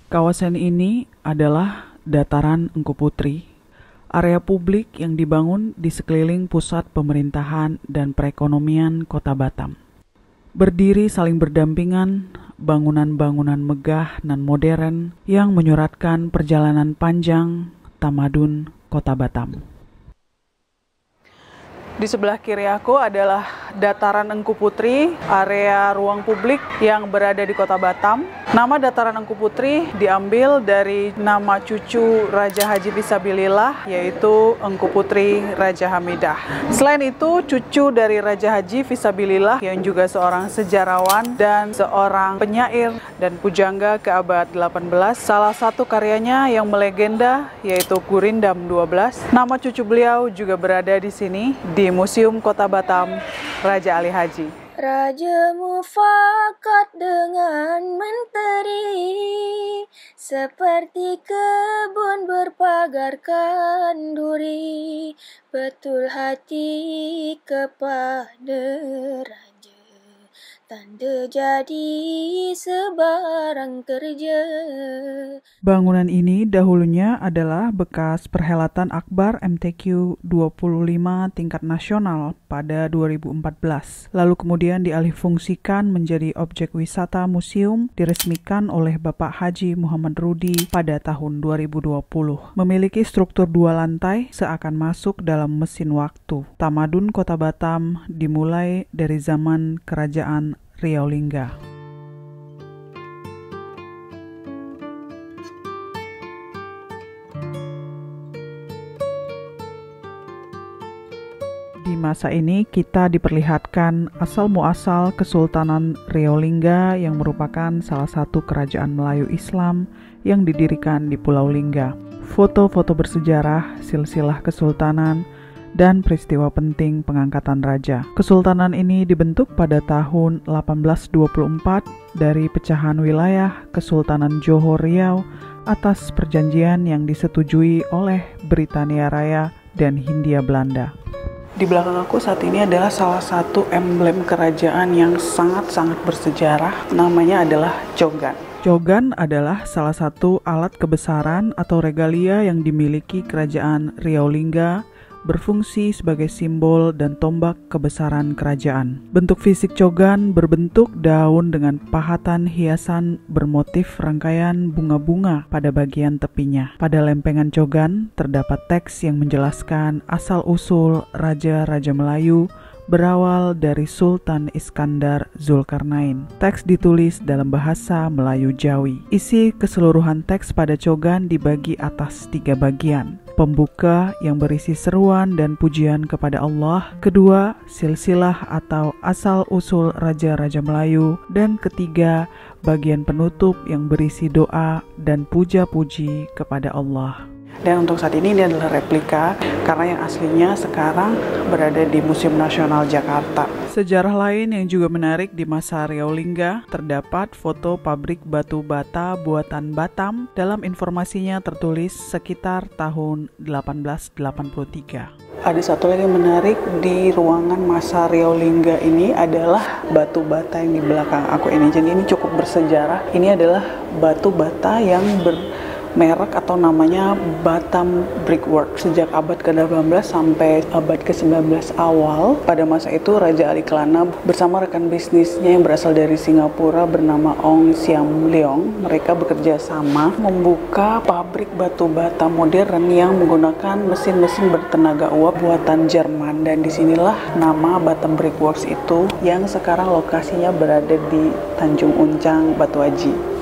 Kawasan ini adalah dataran Engku Putri, area publik yang dibangun di sekeliling pusat pemerintahan dan perekonomian Kota Batam. Berdiri saling berdampingan, bangunan-bangunan megah dan modern yang menyuratkan perjalanan panjang tamadun Kota Batam. Di sebelah kiri aku adalah dataran Engku Putri, area ruang publik yang berada di Kota Batam. Nama dataran Engku Putri diambil dari nama cucu Raja Haji Fisabilillah, yaitu Engku Putri Raja Hamidah. Selain itu, cucu dari Raja Haji Fisabilillah yang juga seorang sejarawan dan seorang penyair dan pujangga ke abad 18. Salah satu karyanya yang melegenda yaitu Gurindam 12. Nama cucu beliau juga berada di sini di Museum Kota Batam Raja Ali Haji. Raja mufakat dengan menteri, seperti kebun berpagarkan duri, betul hati kepada raja, tanda jadi sebarang kerja. Bangunan ini dahulunya adalah bekas perhelatan Akbar MTQ 25 tingkat nasional pada 2014. Lalu kemudian dialihfungsikan menjadi objek wisata museum diresmikan oleh Bapak Haji Muhammad Rudi pada tahun 2020. Memiliki struktur 2 lantai seakan masuk dalam mesin waktu. Tamadun Kota Batam dimulai dari zaman Kerajaan Riau Lingga. Di masa ini kita diperlihatkan asal-muasal Kesultanan Riau Lingga yang merupakan salah satu kerajaan Melayu Islam yang didirikan di Pulau Lingga. Foto-foto bersejarah, silsilah kesultanan, dan peristiwa penting pengangkatan raja. Kesultanan ini dibentuk pada tahun 1824 dari pecahan wilayah Kesultanan Johor Riau atas perjanjian yang disetujui oleh Britania Raya dan Hindia Belanda. Di belakang aku saat ini adalah salah satu emblem kerajaan yang sangat-sangat bersejarah, namanya adalah cogan. Cogan adalah salah satu alat kebesaran atau regalia yang dimiliki Kerajaan Riau Lingga, berfungsi sebagai simbol dan tombak kebesaran kerajaan. Bentuk fisik cogan berbentuk daun dengan pahatan hiasan bermotif rangkaian bunga-bunga pada bagian tepinya. Pada lempengan cogan terdapat teks yang menjelaskan asal-usul Raja-Raja Melayu berawal dari Sultan Iskandar Zulkarnain. Teks ditulis dalam bahasa Melayu Jawi. Isi keseluruhan teks pada cogan dibagi atas 3 bagian. Pembuka yang berisi seruan dan pujian kepada Allah, kedua silsilah atau asal-usul Raja-Raja Melayu, dan ketiga bagian penutup yang berisi doa dan puja-puji kepada Allah. Dan untuk saat ini adalah replika karena yang aslinya sekarang berada di Museum Nasional Jakarta. Sejarah lain yang juga menarik di masa Riau Lingga terdapat foto pabrik batu bata buatan Batam. Dalam informasinya tertulis sekitar tahun 1883. Ada satu lagi yang menarik di ruangan masa Riau Lingga ini adalah batu bata yang di belakang aku ini. Jadi ini cukup bersejarah. Ini adalah batu bata yang merek atau namanya Batam Brickwork. Sejak abad ke-18 sampai abad ke-19 awal, pada masa itu Raja Ali Kelana bersama rekan bisnisnya yang berasal dari Singapura bernama Ong Siam Leong, mereka bekerja sama membuka pabrik batu bata modern yang menggunakan mesin-mesin bertenaga uap buatan Jerman, dan disinilah nama Batam Brickworks itu yang sekarang lokasinya berada di Tanjung Uncang, Batu Haji.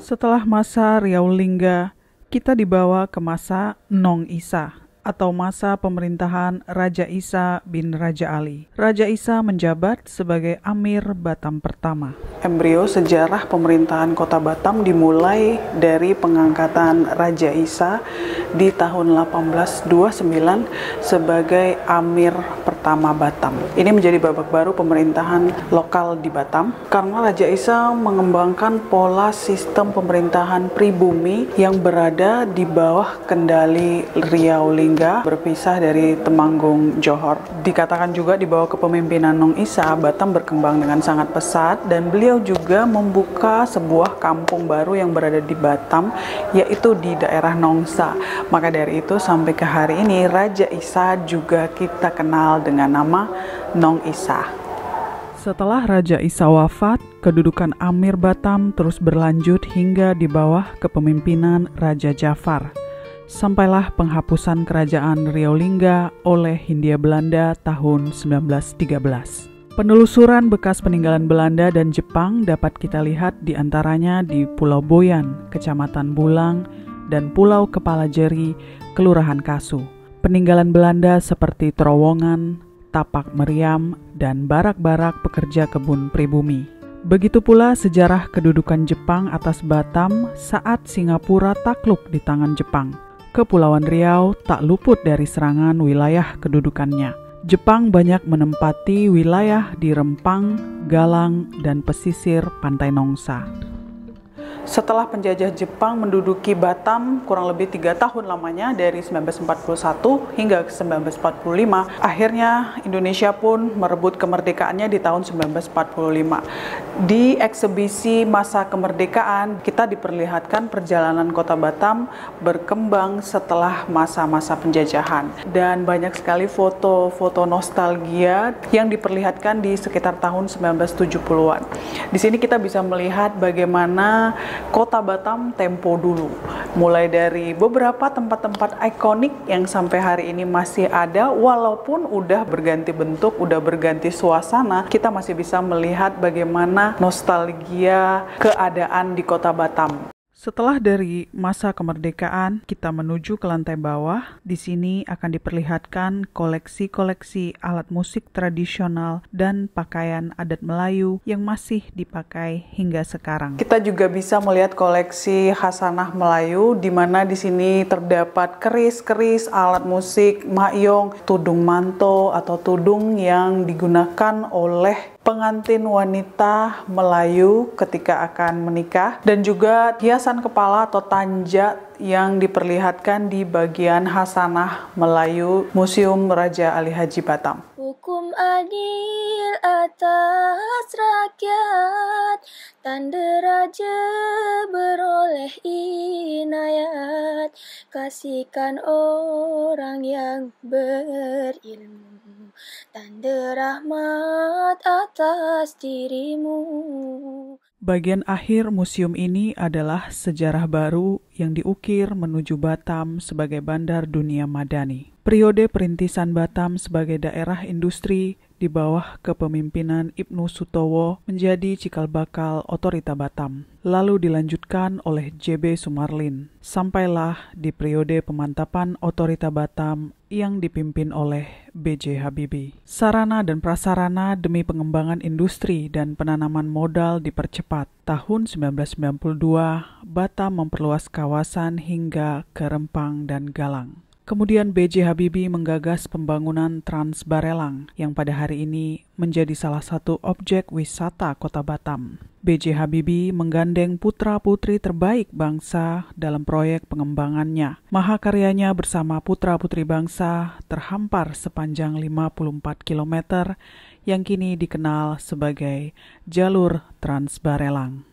Setelah masa Riau Lingga, kita dibawa ke masa Nong Isa atau masa pemerintahan Raja Isa bin Raja Ali. Raja Isa menjabat sebagai Amir Batam pertama. Embrio sejarah pemerintahan Kota Batam dimulai dari pengangkatan Raja Isa di tahun 1829 sebagai Amir pertama Batam. Ini menjadi babak baru pemerintahan lokal di Batam karena Raja Isa mengembangkan pola sistem pemerintahan pribumi yang berada di bawah kendali Riau Lingga. Realingga berpisah dari Temanggung, Johor. Dikatakan juga di bawah kepemimpinan Nong Isa, Batam berkembang dengan sangat pesat dan beliau juga membuka sebuah kampung baru yang berada di Batam, yaitu di daerah Nongsa. Maka dari itu sampai ke hari ini Raja Isa juga kita kenal dengan nama Nong Isa. Setelah Raja Isa wafat, kedudukan Amir Batam terus berlanjut hingga di bawah kepemimpinan Raja Jafar. Sampailah penghapusan kerajaan Realingga oleh Hindia Belanda tahun 1913. Penelusuran bekas peninggalan Belanda dan Jepang dapat kita lihat di antaranya di Pulau Boyan, Kecamatan Bulang, dan Pulau Kepala Jeri, Kelurahan Kasu. Peninggalan Belanda seperti terowongan, tapak meriam, dan barak-barak pekerja kebun pribumi. Begitu pula sejarah kedudukan Jepang atas Batam saat Singapura takluk di tangan Jepang. Kepulauan Riau tak luput dari serangan wilayah kedudukannya. Jepang banyak menempati wilayah di Rempang, Galang, dan pesisir pantai Nongsa. Setelah penjajah Jepang menduduki Batam kurang lebih 3 tahun lamanya dari 1941 hingga 1945, akhirnya Indonesia pun merebut kemerdekaannya di tahun 1945. Di eksebisi masa kemerdekaan, kita diperlihatkan perjalanan kota Batam berkembang setelah masa-masa penjajahan. Dan banyak sekali foto-foto nostalgia yang diperlihatkan di sekitar tahun 1970-an. Di sini kita bisa melihat bagaimana Kota Batam tempo dulu, mulai dari beberapa tempat-tempat ikonik yang sampai hari ini masih ada, walaupun udah berganti bentuk, udah berganti suasana, kita masih bisa melihat bagaimana nostalgia keadaan di Kota Batam. Setelah dari masa kemerdekaan, kita menuju ke lantai bawah. Di sini akan diperlihatkan koleksi-koleksi alat musik tradisional dan pakaian adat Melayu yang masih dipakai hingga sekarang. Kita juga bisa melihat koleksi khasanah Melayu, di mana di sini terdapat keris-keris, alat musik, makyong, tudung manto atau tudung yang digunakan oleh pengantin wanita Melayu ketika akan menikah, dan juga hiasan kepala atau tanja yang diperlihatkan di bagian khasanah Melayu Museum Raja Ali Haji Batam. Hukum adil atas rakyat, tanda raja beroleh inayat, kasihkan orang yang berilmu, tanda rahmat atas dirimu. Bagian akhir museum ini adalah sejarah baru yang diukir menuju Batam sebagai bandar dunia madani. Periode perintisan Batam sebagai daerah industri di bawah kepemimpinan Ibnu Sutowo menjadi cikal bakal otorita Batam. Lalu dilanjutkan oleh J.B. Sumarlin. Sampailah di periode pemantapan otorita Batam yang dipimpin oleh B.J. Habibie. Sarana dan prasarana demi pengembangan industri dan penanaman modal dipercepat. Tahun 1992, Batam memperluas kawasan hingga ke Rempang dan Galang. Kemudian B.J. Habibie menggagas pembangunan Trans Barelang yang pada hari ini menjadi salah satu objek wisata kota Batam. B.J. Habibie menggandeng putra-putri terbaik bangsa dalam proyek pengembangannya. Mahakaryanya bersama putra-putri bangsa terhampar sepanjang 54 km yang kini dikenal sebagai Jalur Trans Barelang.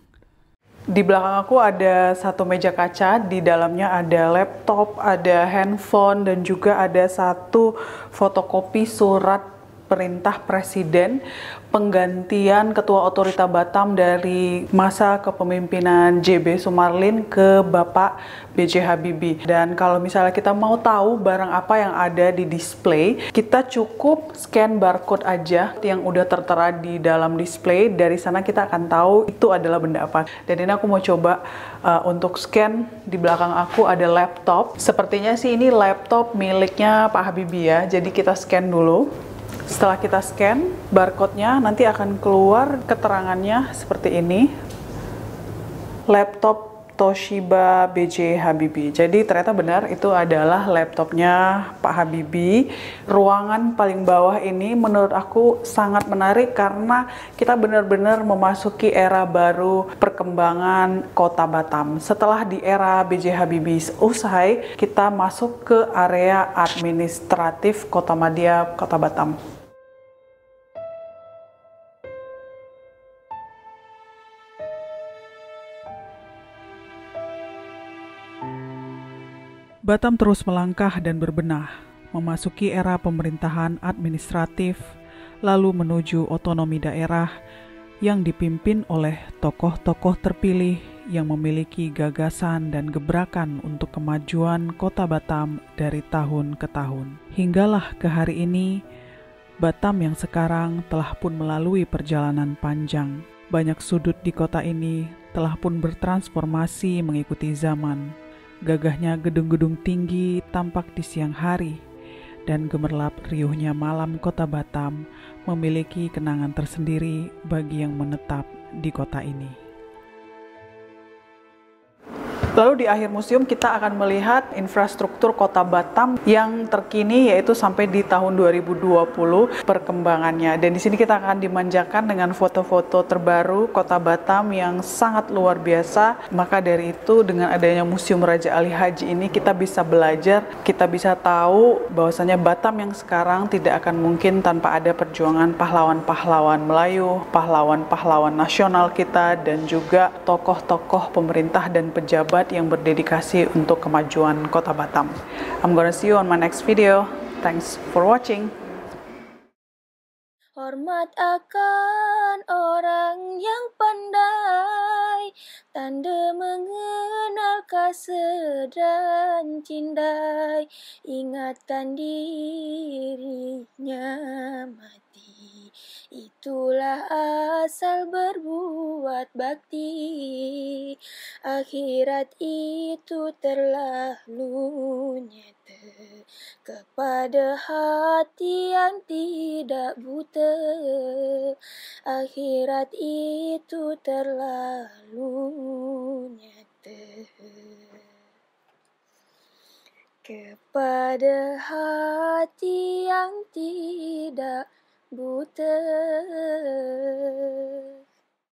Di belakang aku ada satu meja kaca, di dalamnya ada laptop, ada handphone, dan juga ada satu fotokopi surat perintah presiden penggantian Ketua Otorita Batam dari masa kepemimpinan J.B. Sumarlin ke Bapak B.J. Habibie. Dan kalau misalnya kita mau tahu barang apa yang ada di display, kita cukup scan barcode aja yang udah tertera di dalam display. Dari sana kita akan tahu itu adalah benda apa. Dan ini aku mau coba untuk scan. Di belakang aku ada laptop. Sepertinya sih ini laptop miliknya Pak Habibie ya. Jadi kita scan dulu. Setelah kita scan barcode-nya, nanti akan keluar keterangannya seperti ini. Laptop Toshiba B.J. Habibie. Jadi ternyata benar itu adalah laptopnya Pak Habibie. Ruangan paling bawah ini menurut aku sangat menarik karena kita benar-benar memasuki era baru perkembangan Kota Batam. Setelah di era B.J. Habibie usai, kita masuk ke area administratif Kotamadya, Kota Batam. Batam terus melangkah dan berbenah, memasuki era pemerintahan administratif, lalu menuju otonomi daerah yang dipimpin oleh tokoh-tokoh terpilih yang memiliki gagasan dan gebrakan untuk kemajuan Kota Batam dari tahun ke tahun. Hinggalah ke hari ini, Batam yang sekarang telah pun melalui perjalanan panjang. Banyak sudut di kota ini telah pun bertransformasi mengikuti zaman. Gagahnya gedung-gedung tinggi tampak di siang hari, dan gemerlap riuhnya malam Kota Batam memiliki kenangan tersendiri bagi yang menetap di kota ini. Lalu di akhir museum kita akan melihat infrastruktur Kota Batam yang terkini, yaitu sampai di tahun 2020 perkembangannya. Dan di sini kita akan dimanjakan dengan foto-foto terbaru Kota Batam yang sangat luar biasa. Maka dari itu dengan adanya Museum Raja Ali Haji ini kita bisa belajar, kita bisa tahu bahwasanya Batam yang sekarang tidak akan mungkin tanpa ada perjuangan pahlawan-pahlawan Melayu, pahlawan-pahlawan nasional kita, dan juga tokoh-tokoh pemerintah dan pejabat yang berdedikasi untuk kemajuan Kota Batam. I'm gonna see you on my next video. Thanks for watching. Hormat akan orang yang pandai, tanda mengenal kasih dan cindai, ingatkan dirinya mati. Itulah asal berbuat bakti, akhirat itu terlalu nyata kepada hati yang tidak buta. Akhirat itu terlalu nyata kepada hati yang tidak buta.